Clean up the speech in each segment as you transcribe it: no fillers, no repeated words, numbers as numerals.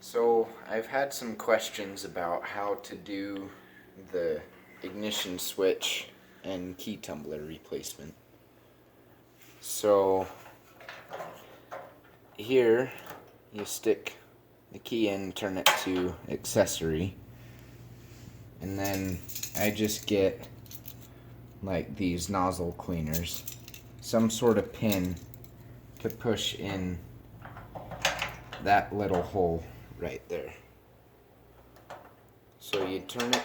So I've had some questions about how to do the ignition switch and key tumbler replacement. So here you stick the key in, turn it to accessory, and then I just get like these nozzle cleaners, some sort of pin to push in that little hole right there. So you turn it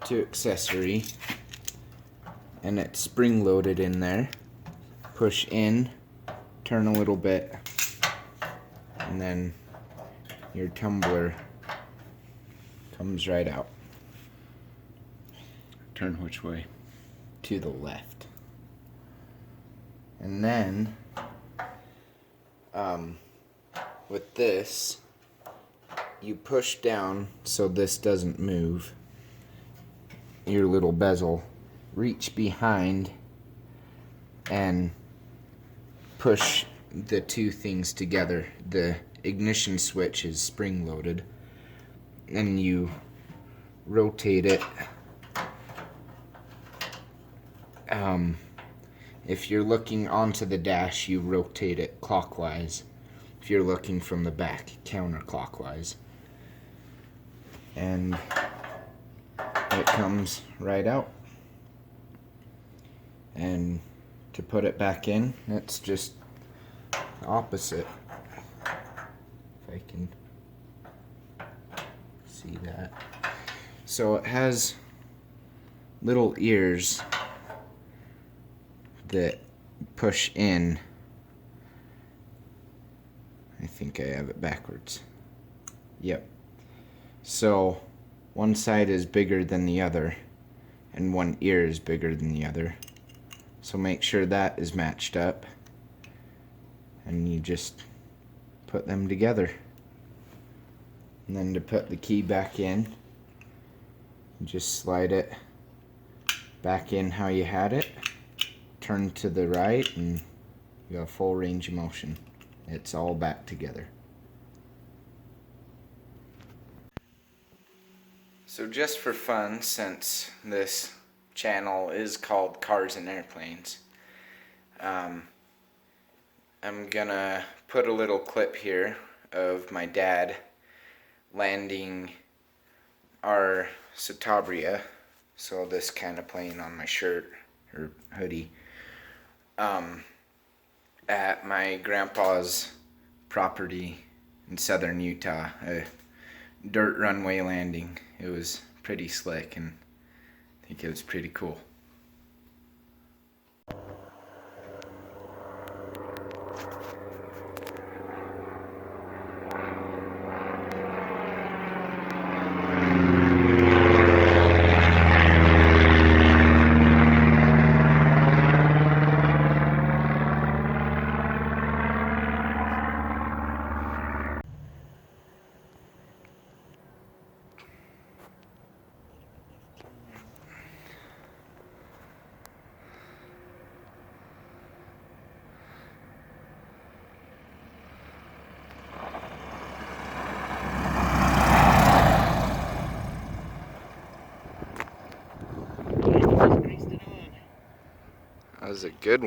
to accessory and it's spring loaded in there. Push in, turn a little bit, and then your tumbler comes right out. Turn which way? To the left. And then with this, you push down so this doesn't move your little bezel, reach behind and push the two things together. The ignition switch is spring loaded and you rotate it. If you're looking onto the dash, you rotate it clockwise. If you're looking from the back, counterclockwise. And it comes right out. And to put it back in, it's just the opposite. If I can see that. So it has little ears that push in. I think I have it backwards. Yep. So one side is bigger than the other and one ear is bigger than the other. So make sure that is matched up and you just put them together. And then to put the key back in, you just slide it back in how you had it. Turn to the right and you have full range of motion. It's all back together. So just for fun, since this channel is called Cars and Airplanes, I'm gonna put a little clip here of my dad landing our Tumbler, so this kind of plane on my shirt or hoodie, at my grandpa's property in southern Utah, a dirt runway landing. It was pretty slick and I think it was pretty cool. That was a good one.